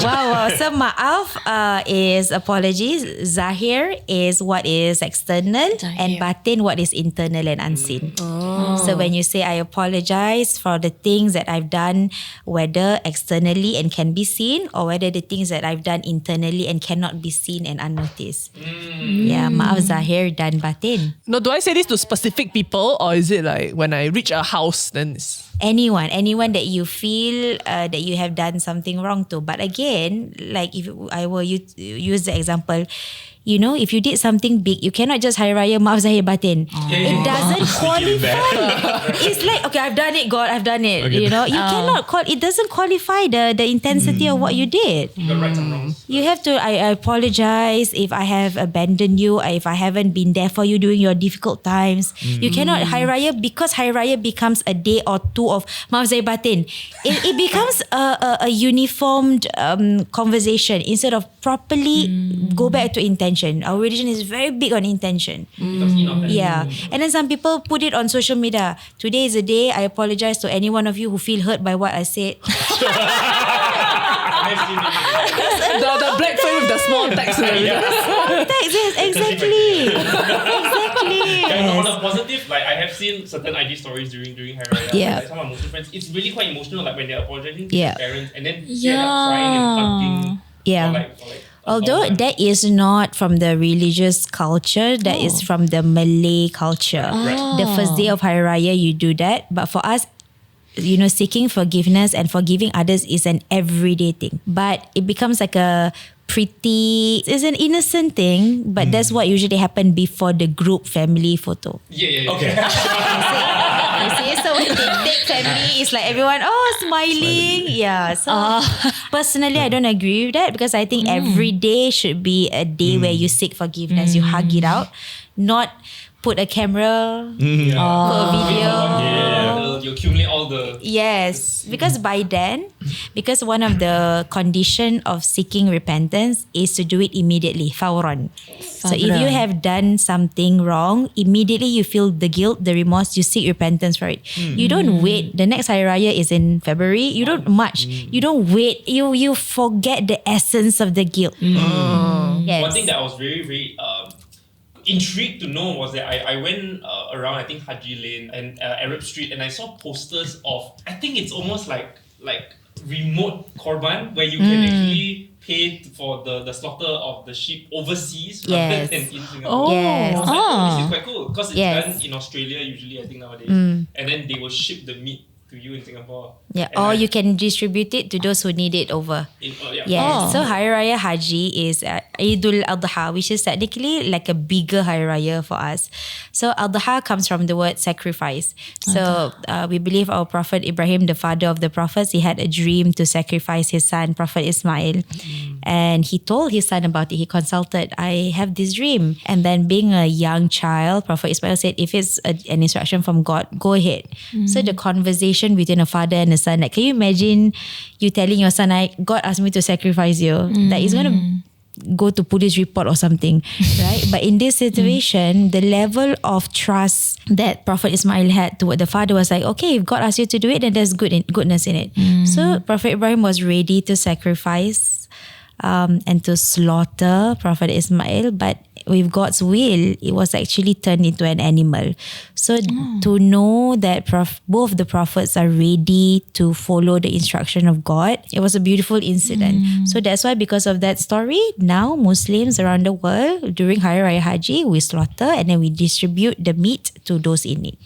Wow. So maaf is apologies. Zahir is what is external, and batin what is internal and unseen. So when you say I apologize for the things that I've done, whether externally and can be seen, or whether the things that I've done internally and cannot be seen and unnoticed. Yeah, maaf Zahir dan batin. No, do I say this to specific people, or is it like when I reach a house, then it's... Anyone that you feel that you have done something wrong to. But again, like if I were use the example, you know, if you did something big, you cannot just Hari Raya maaf Zahir batin. It doesn't qualify. It's like, okay, I've done it, God, I've done it. Okay. You know, you cannot it doesn't qualify the intensity of what you did. The rights and wrongs. You have to, I apologize if I have abandoned you, if I haven't been there for you during your difficult times. You cannot Hari Raya, because Hari Raya becomes a day or two of maaf Zahir batin. It becomes a uniformed conversation instead of properly go back to intention. Our religion is very big on intention. Yeah. And then some people put it on social media. Today is a day I apologize to any one of you who feel hurt by what I said. the black frame with the small text. Text, yes, exactly. Yeah, on a positive, like I have seen certain IG stories during Hari Raya. Yeah. Like some of my Muslim friends, it's really quite emotional. Like when they're apologizing to Yeah. their parents, and then they end up crying and hugging. Yeah. For like Although that is not from the religious culture, that is from the Malay culture. The first day of Hari Raya, you do that. But for us, you know, seeking forgiveness and forgiving others is an everyday thing. But it becomes like it's an innocent thing, but that's what usually happens before the group family photo. Yeah. Okay. You see, so when they take family, it's like everyone, smiling. Yeah. So personally, I don't agree with that, because I think every day should be a day where you seek forgiveness, you hug it out, not put a camera, put a video. You accumulate all the... Yes, because by then, because one of the condition of seeking repentance is to do it immediately, fawran. So if you have done something wrong, immediately you feel the guilt, the remorse, you seek repentance for it. You don't wait. The next Hari Raya is in February. You don't You don't wait. You forget the essence of the guilt. Yes. One thing that I was very, very intrigued to know was that I went around, I think, Haji Lane and Arab Street, and I saw posters of, I think it's almost like remote korban, where you can actually pay for the slaughter of the sheep overseas rather than in Singapore. Yes. I was like, this is quite cool, because it's done in Australia usually, I think, nowadays. And then they will ship the meat to you in Singapore. Yeah, And or you can distribute it to those who need it over. Yes. So Hari Raya Haji is Eidul Adha, which is technically like a bigger Hari Raya for us. So Adha comes from the word sacrifice. So we believe our Prophet Ibrahim, the father of the prophets, he had a dream to sacrifice his son, Prophet Ismail. And he told his son about it. He consulted, I have this dream. And then being a young child, Prophet Ismail said, if it's an instruction from God, go ahead. So the conversation between a father and a son, like, can you imagine you telling your son, God asked me to sacrifice you, that is going to go to police report or something, right? But in this situation, the level of trust that Prophet Ismail had toward the father was like, okay, if God asked you to do it, then there's goodness in it. So Prophet Ibrahim was ready to sacrifice and to slaughter Prophet Ismail, but with God's will, it was actually turned into an animal. So to know that both the prophets are ready to follow the instruction of God, it was a beautiful incident. So that's why, because of that story, now Muslims around the world, during Hari Raya Haji, we slaughter and then we distribute the meat to those in need.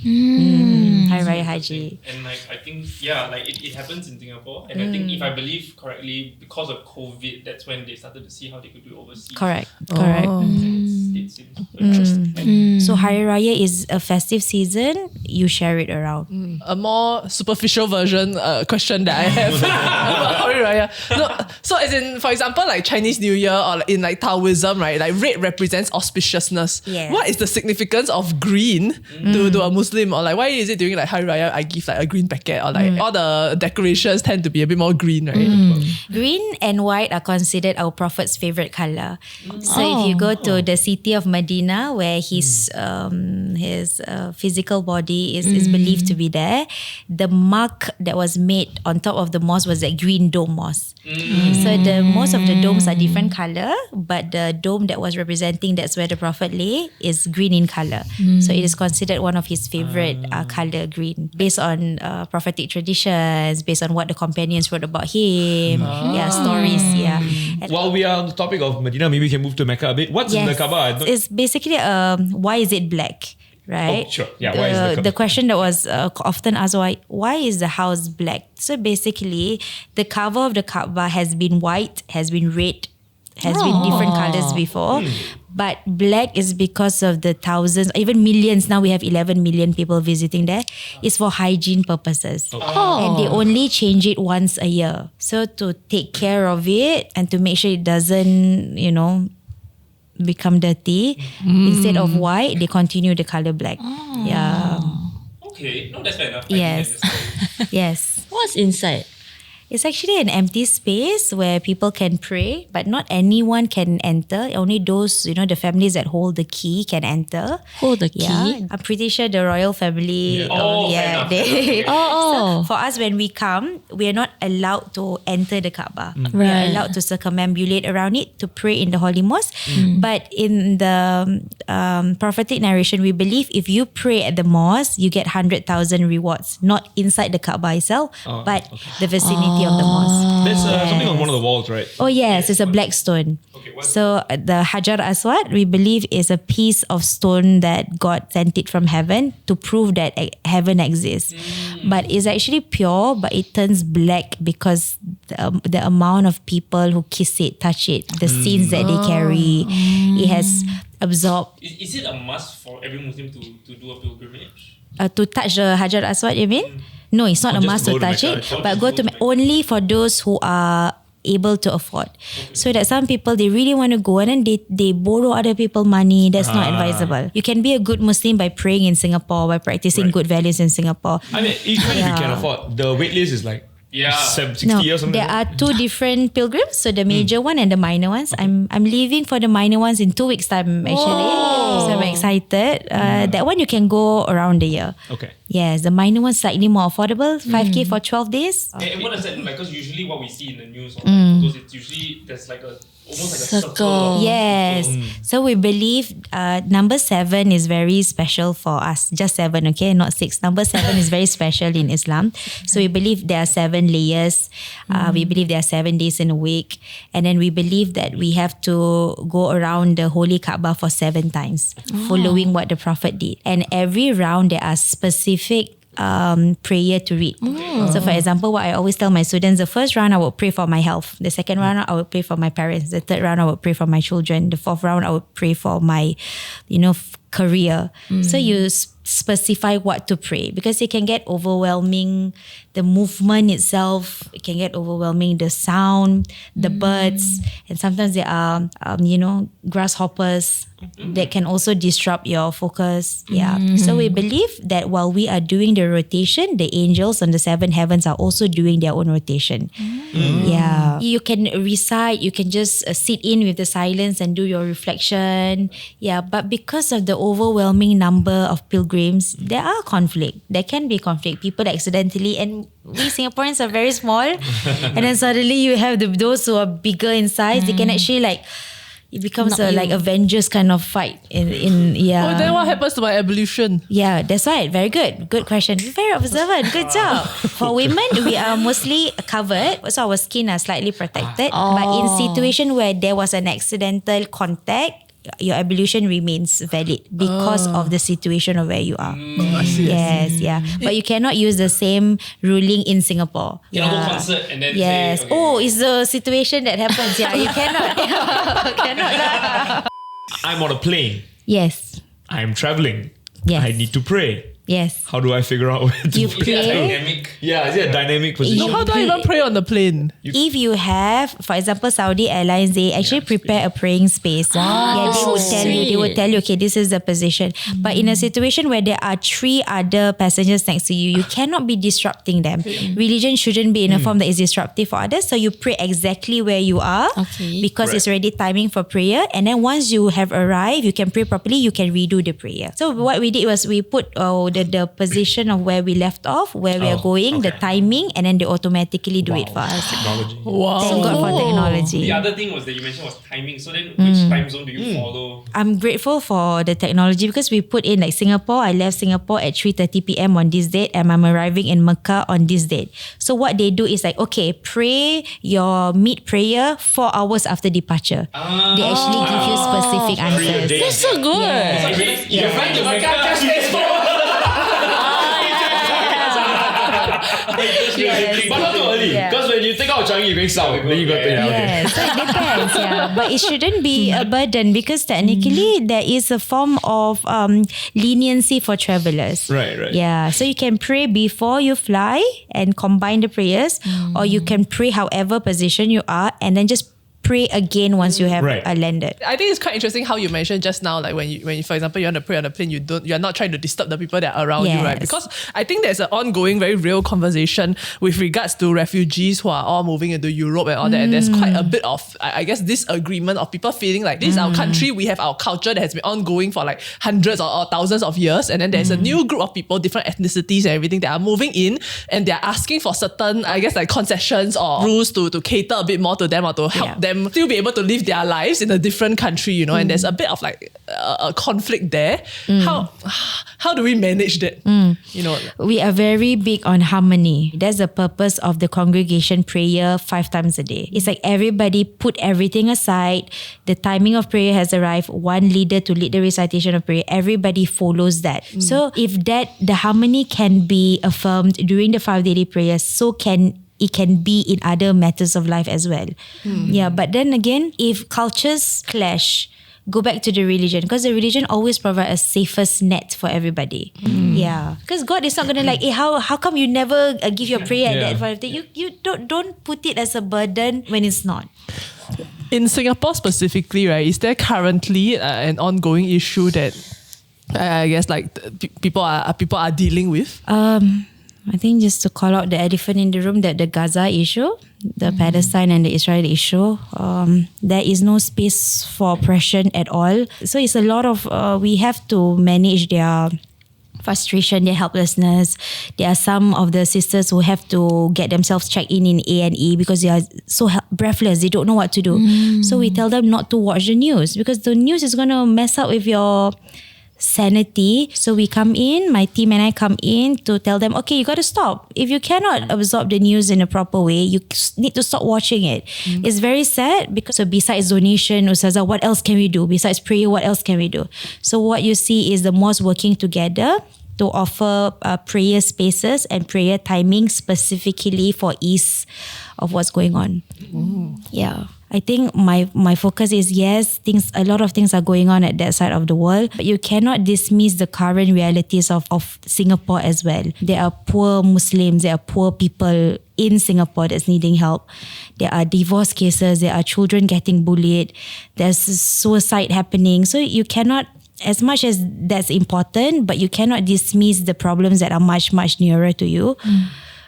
Hari Raya Haji. And like, I think, it happens in Singapore. And I think, if I believe correctly, because of COVID, that's when they started to see how they could do it overseas. Correct. It seems interesting. So Hari Raya is a festive season. You share it around. A more superficial version question that I have about Hari Raya. No, so as in, for example, like Chinese New Year or like in like Taoism, right? Like red represents auspiciousness. Yes. What is the significance of green to a Muslim? Or like why is it during like Hari Raya I give like a green packet or like all the decorations tend to be a bit more green, right? Green and white are considered our Prophet's favorite color. So if you go to the city of Medina, where his physical body is believed to be there, the mark that was made on top of the mosque was that green dome mosque. So most of the domes are different color, but the dome that was representing that's where the Prophet lay is green in color. So it is considered one of his favorite color, green, based on prophetic traditions, based on what the companions wrote about him, stories. And While we are on the topic of Medina, maybe we can move to Mecca a bit. What's in the Kaaba? It's basically why is it black? Right? Oh, sure. Yeah, why is the Kaaba? The question that was often asked, why is the house black? So basically, the cover of the Kaaba has been white, has been red, has been different colors before. But black is because of the thousands, even millions. Now we have 11 million people visiting there. It's for hygiene purposes. And they only change it once a year. So to take care of it and to make sure it doesn't, become dirty, instead of white, they continue the color black. Yeah. Okay, no, that's fair enough. Yes. Yes. What's inside? It's actually an empty space where people can pray, but not anyone can enter. Only those, the families that hold the key can enter. Hold the key? Yeah. I'm pretty sure the royal family. So for us, when we come, we are not allowed to enter the Kaaba. We are allowed to circumambulate around it to pray in the holy mosque. But in the prophetic narration, we believe if you pray at the mosque, you get 100,000 rewards, not inside the Kaaba itself, but the vicinity of the mosque. There's something on one of the walls, right? Oh yes, it's a black stone. So the Hajar Aswad, we believe, is a piece of stone that God sent it from heaven to prove that heaven exists. But it's actually pure, but it turns black because the amount of people who kiss it, touch it, the sins that they carry, it has absorbed. Is it a must for every Muslim to do a pilgrimage? To touch the Hajar Aswad, you mean? No, it's not a must to touch it, but go to only for those who are able to afford. So that some people, they really want to go and then they borrow other people money. That's not advisable. You can be a good Muslim by praying in Singapore, by practicing good values in Singapore. I mean, even if you can afford, the wait list is like 60 no, or something. There are two different pilgrims, so the major one and the minor ones. I'm leaving for the minor ones in 2 weeks' time actually. So I'm excited. That one you can go around the year. Okay. Yes, the minor one slightly more affordable, 5K for 12 days. And what does that look like? Because usually what we see in the news or like photos, it's usually there's like almost like a circle. Yes. So we believe number 7 is very special for us. Just 7, okay? Not 6. Number 7 is very special in Islam. So we believe there are 7 layers. We believe there are 7 days in a week. And then we believe that we have to go around the Holy Kaaba for 7 times, following what the Prophet did. And every round there are specific prayer to read. So for example, what I always tell my students, the first round I would pray for my health. The second round I would pray for my parents. The third round I would pray for my children. The fourth round I would pray for my, career. So you specify what to pray because it can get overwhelming. The movement itself, it can get overwhelming. The sound, the birds, and sometimes there are, grasshoppers that can also disrupt your focus. So we believe that while we are doing the rotation, the angels on the 7 heavens are also doing their own rotation. You can recite, you can just sit in with the silence and do your reflection. But because of the overwhelming number of pilgrims, there are conflict. There can be conflict. People accidentally, and we Singaporeans are very small, and then suddenly you have those who are bigger in size. They can actually it becomes like Avengers kind of fight. Oh, then what happens to my evolution? Yeah, that's right. Very good. Good question. Very observant. Good job. For women, we are mostly covered, so our skin are slightly protected. But in situation where there was an accidental contact, your evolution remains valid because of the situation of where you are. I see. But you cannot use the same ruling in Singapore. You cannot go concert and then say, okay. Oh, it's the situation that happens. You cannot. I'm on a plane. Yes. I'm traveling. Yes. I need to pray. Yes. How do I figure out where to You Is it a pray. dynamic? Yeah, is it a dynamic position? So how do I even pray on the plane? If you have, for example, Saudi Airlines, they actually prepare a praying space. Yeah, they would tell you, okay, this is the position. But in a situation where there are 3 other passengers next to you, you cannot be disrupting them. Religion shouldn't be in a form that is disruptive for others. So you pray exactly where you are because it's already timing for prayer. And then once you have arrived, you can pray properly, you can redo the prayer. So what we did was we put the position of where we left off, where we are going, the timing, and then they automatically do it for us. Technology. Wow. Thank God for technology. The other thing was that you mentioned was timing. So then which time zone do you follow? I'm grateful for the technology because we put in like Singapore. I left Singapore at 3:30 p.m. on this date and I'm arriving in Mecca on this date. So what they do is like, okay, pray your mid prayer 4 hours after departure. They actually give you specific answers. That's so good. You're trying to make But not too early. Because when you take out Changi, you're going south. Then you got to Yeah, so it depends. But it shouldn't be a burden because technically there is a form of leniency for travelers. Right. Yeah, so you can pray before you fly and combine the prayers, or you can pray however position you are and then just pray again once you have landed. I think it's quite interesting how you mentioned just now, like when you, for example, you want to pray on a plane, you're not trying to disturb the people that are around you, right? Because I think there's an ongoing, very real conversation with regards to refugees who are all moving into Europe and all that. And there's quite a bit of, I guess, disagreement of people feeling like this is our country, we have our culture that has been ongoing for like hundreds or thousands of years. And then there's a new group of people, different ethnicities and everything that are moving in and they're asking for certain, I guess, like concessions or rules to cater a bit more to them or to help them still be able to live their lives in a different country, you know, and there's a bit of like a conflict there. How do we manage that? You know, we are very big on harmony. That's the purpose of the congregation prayer 5 times a day. It's like everybody put everything aside. The timing of prayer has arrived. One leader to lead the recitation of prayer. Everybody follows that. So if the harmony can be affirmed during the 5 daily prayers, so it can be in other matters of life as well. Yeah, but then again, if cultures clash, go back to the religion because the religion always provide a safest net for everybody. Yeah, because God is not gonna like, hey, how come you never give your prayer at that point of time? You don't put it as a burden when it's not. in Singapore specifically, right? Is there currently an ongoing issue that I guess like people are dealing with? I think just to call out the elephant in the room, that the Gaza issue, the Palestine and the Israel issue, there is no space for oppression at all. So it's a lot of, we have to manage their frustration, their helplessness. There are some of the sisters who have to get themselves checked in A&E because they are so breathless, they don't know what to do. So we tell them not to watch the news because the news is going to mess up with your sanity. So we come in, my team and I come in to tell them, okay, you got to stop. If you cannot absorb the news in a proper way, you need to stop watching it. It's very sad because so besides donation, Ustazah, what else can we do? Besides prayer, what else can we do? So what you see is the mosque working together to offer prayer spaces and prayer timing specifically for ease of what's going on. Yeah. I think my focus is, yes, a lot of things are going on at that side of the world, but you cannot dismiss the current realities of Singapore as well. There are poor Muslims, there are poor people in Singapore that's needing help. There are divorce cases, there are children getting bullied, there's suicide happening. So you cannot, as much as that's important, but you cannot dismiss the problems that are much, much nearer to you.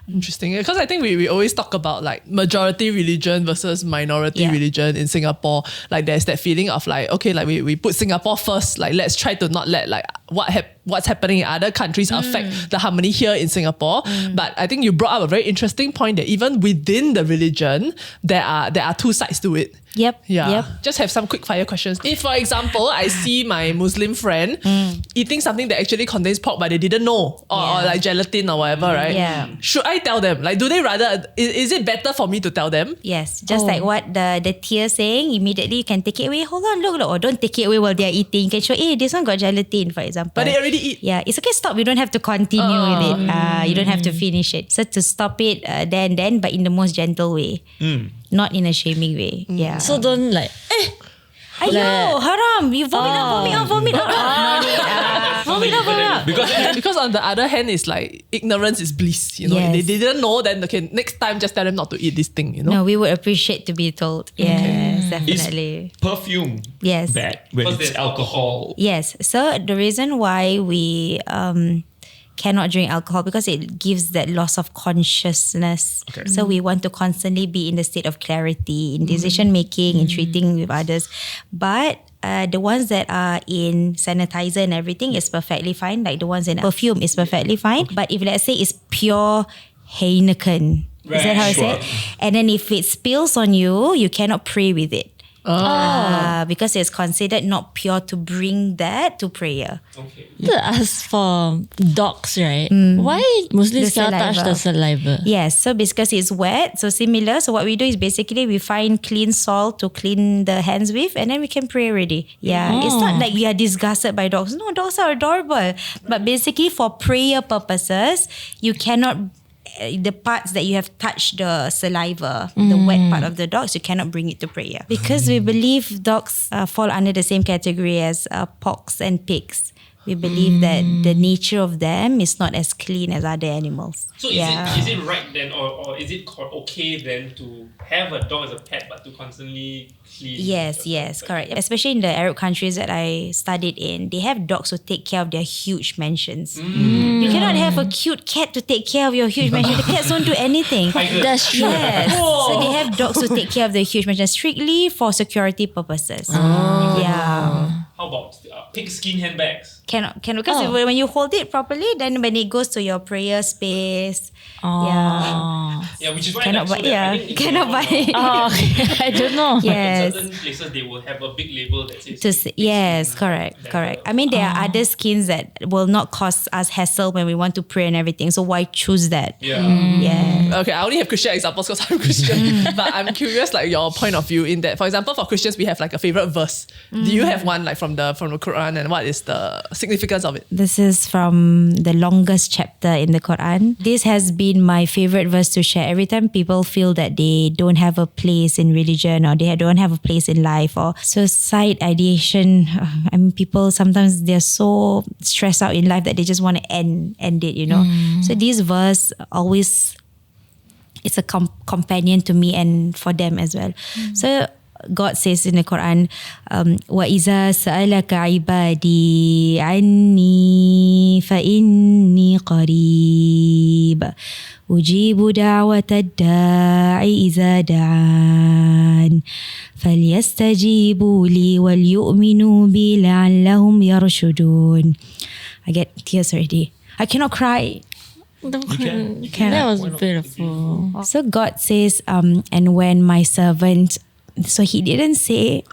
Interesting, because I think we always talk about like majority religion versus minority religion in Singapore. Like there's that feeling of like, okay, like we put Singapore first, like let's try to not let like what's happening in other countries affect the harmony here in Singapore. But I think you brought up a very interesting point that even within the religion, there are 2 sides to it. Yep. Just have some quick fire questions. If, for example, I see my Muslim friend eating something that actually contains pork but they didn't know, or like gelatin or whatever, right? Yeah. Should I tell them? Like, do they rather, is it better for me to tell them? Yes. Just like what the tier saying, immediately you can take it away. Hold on, look, or don't take it away while they're eating. You can show, hey, this one got gelatin, for example. But they already eat. Yeah, it's okay, stop. You don't have to continue with it. You don't have to finish it. So to stop it then, but in the most gentle way. Not in a shaming way. Yeah. So don't like, Ayo, haram. You vomit out. vomit Because on the other hand, it's like ignorance is bliss. You know, Yes. they didn't know. Then okay, next time just tell them not to eat this thing. You know. No, we would appreciate to be told. Yes, definitely. Is perfume Yes. bad when Because it's there's alcohol? Yes. So the reason why we cannot drink alcohol because it gives that loss of consciousness. Okay. So we want to constantly be in the state of clarity in decision making and treating with others. But the ones that are in sanitizer and everything is perfectly fine. Like the ones in perfume is perfectly fine. But if let's say it's pure Heineken, is that how I say it? And then if it spills on you, you cannot pray with it. Because it's considered not pure to bring that to prayer. Okay. As for dogs, right? Why Muslims The cannot touch saliva. the saliva? Yes, so because it's wet, so similar. So what we do is basically we find clean salt to clean the hands with, and then we can pray already. Yeah, it's not like we are disgusted by dogs. No, dogs are adorable. But basically for prayer purposes, you cannot, the parts that you have touched the saliva, the wet part of the dogs, you cannot bring it to prayer. Because we believe dogs fall under the same category as porks and pigs. We believe that the nature of them is not as clean as other animals. So is it right then, or is it okay then to have a dog as a pet, but to constantly clean? Yes, correct. Especially in the Arab countries that I studied in, they have dogs who take care of their huge mansions. You cannot have a cute cat to take care of your huge mansion. The cats don't do anything. That's true. Yes. So they have dogs who take care of the huge mansion strictly for security purposes. Yeah. How about pigskin handbags? Cannot because when you hold it properly, then when it goes to your prayer space, yeah, Yeah, which is why cannot buy. like, so that Yeah, I think in cannot buy. Oh, okay. I don't know. Yes. in certain places they will have a big label that says Yes, correct. I mean, there are other skins that will not cause us hassle when we want to pray and everything. So why choose that? Yeah. Yeah. Okay, I only have Christian examples because I'm Christian. But I'm curious, like your point of view in that. For example, for Christians, we have like a favorite verse. Do you have one like from the Quran, and what is the significance of it? This is from the longest chapter in the Quran. This has been my favorite verse to share. Every time people feel that they don't have a place in religion or they don't have a place in life or suicide ideation. I mean, people sometimes they're so stressed out in life that they just want to end it, you know. So this verse always, it's a companion to me and for them as well. So God says in the Quran, وَإِذَا سَأَلَكَ عِبَادِي عَنِّي فَإِنِّي قَرِيبٌ أُجِيبُ دَعْوَةَ الدَّاعِ إِذَا دَعَانِ فَلْيَسْتَجِيبُوا لِي وَلْيُؤْمِنُوا بِي لَعَلَّهُمْ يَرْشُدُونَ. I get tears already. I cannot cry. That was beautiful. So God says, and when my servant, so he didn't say,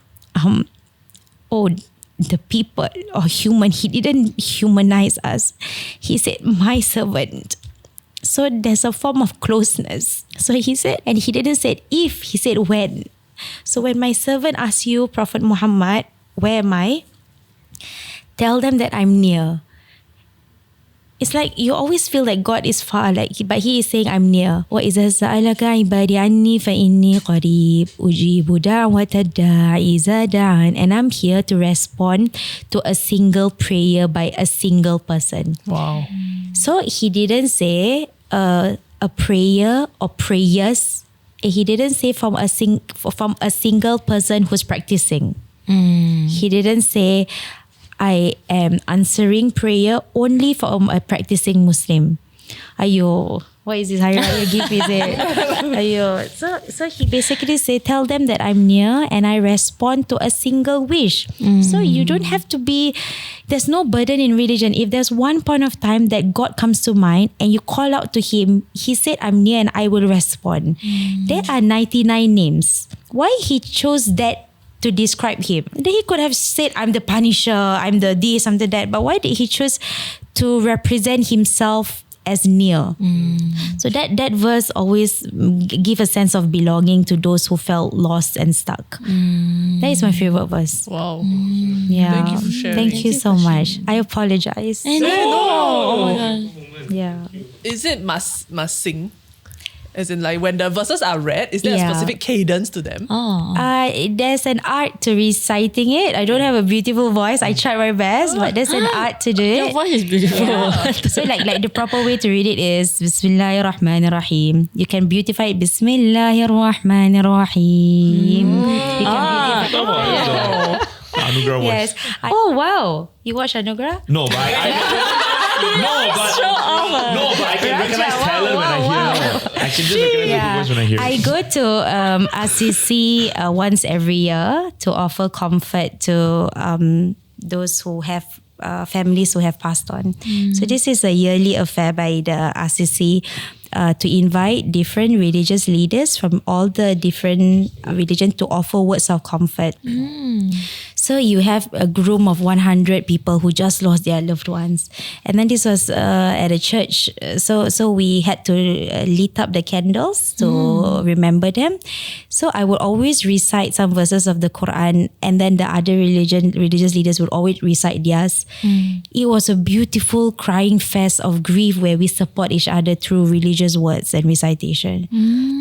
the people or human. He didn't humanize us. He said, my servant. So there's a form of closeness. So he said, and he didn't say if, he said when. So when my servant asks you, Prophet Muhammad, where am I? Tell them that I'm near. It's like you always feel like God is far, but He is saying, I'm near. وَإِذَا سَأَلَكَ عِبَادِي عَنِّي فَإِنِّي قَرِيبٌ أُجِيبُ دَعْوَةَ الدَّاعِ إِذَا دَعَانِ. And I'm here to respond to a single prayer by a single person. Wow. So He didn't say a prayer or prayers. He didn't say from a single person who's practicing. He didn't say, I am answering prayer only from a practicing Muslim. Ayo, what is this? Hari Raya gift, is it? Ayo. So he basically said, tell them that I'm near and I respond to a single wish. So you don't have to be, there's no burden in religion. If there's one point of time that God comes to mind and you call out to Him, He said, I'm near and I will respond. There are 99 names. Why He chose that to describe Him? Then He could have said, I'm the punisher, I'm the this, I'm the that. But why did He choose to represent Himself as near? So that verse always give a sense of belonging to those who felt lost and stuck. That is my favorite verse. Wow. Yeah. Thank you for sharing. Thank you so much. I apologize. Oh my God. Yeah. Is it must sing? As in like when the verses are read, is there a specific cadence to them? There's an art to reciting it. I don't have a beautiful voice. I tried my best, but there's an art to do it. Your voice is beautiful. So like the proper way to read it is Bismillahirrahmanirrahim. You can beautify it Bismillahirrahmanirrahim. You can beautify it. Anugrah voice. Yes. Oh wow. You watch Anugrah? No, but I can recognize talent when I hear it. I can just recognize the voice when I hear it. I go to RCC once every year to offer comfort to those who have families who have passed on. So this is a yearly affair by the RCC to invite different religious leaders from all the different religions to offer words of comfort. So you have a room of 100 people who just lost their loved ones. And then this was at a church. So we had to lit up the candles to remember them. So I would always recite some verses of the Quran, and then the other religious leaders would always recite theirs. It was a beautiful crying fest of grief where we support each other through religious words and recitation.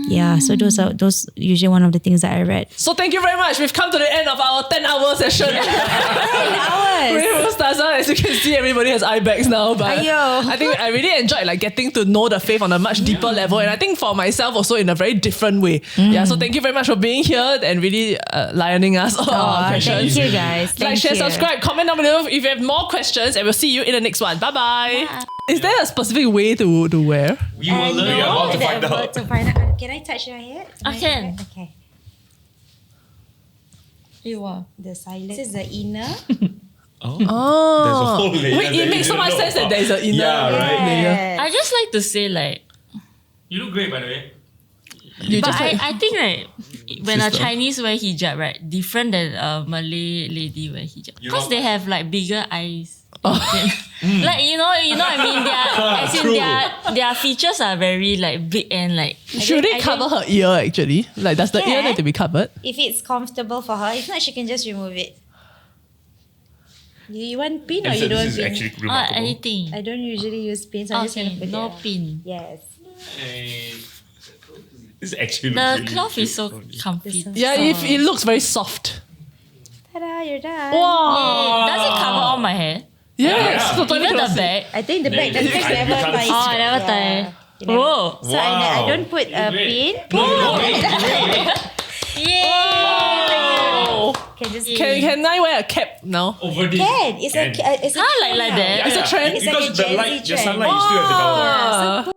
Yeah, so those usually one of the things that I read. So thank you very much. We've come to the end of our 10-hour session. 10 hours. With Ustazah. As you can see, everybody has eye bags now. But Aiyo. I think I really enjoyed like getting to know the faith on a much deeper level, and I think for myself also in a very different way. Yeah. So thank you very much for being here and really lioning us all our questions. Thank you guys. Like, share, subscribe, comment down below if you have more questions, and we'll see you in the next one. Bye-bye. Is there a specific way to wear? We will learn. We are about to find out. Can I touch your head? I can. Okay. You are. The silence. This is the inner. Oh. There's a whole layer. Wait, it makes so much sense that there's an inner layer. I just like to say like, You look great, by the way. but I think like when a Chinese wear hijab, right, different than a Malay lady wear hijab, because they have like bigger eyes. Like you know what I mean. Their features are very like big and like. Should they cover her ear actually? Like, does the ear need to be covered? If it's comfortable for her. If not, she can just remove it. You want pin or you don't This is pin? actually remarkable. Anything. I don't usually use pins. So I'm just gonna Okay, put no it. pin. Yes. This is actually The really cloth is so cute. comfy. Yeah, if it looks very soft. Ta-da! You're done. Wow. Does it cover all my hair? Yes. Totally Even the cannot see. back? I think the back. The back never can't ties. see. Oh, I never tie. Whoa. So I don't put a pin. Oh. Can I wear a cap now? Over this. Can. It's a Like that. It's a trend. It's like Because a the Gen light, Z the trend. sunlight, you still have the cover. So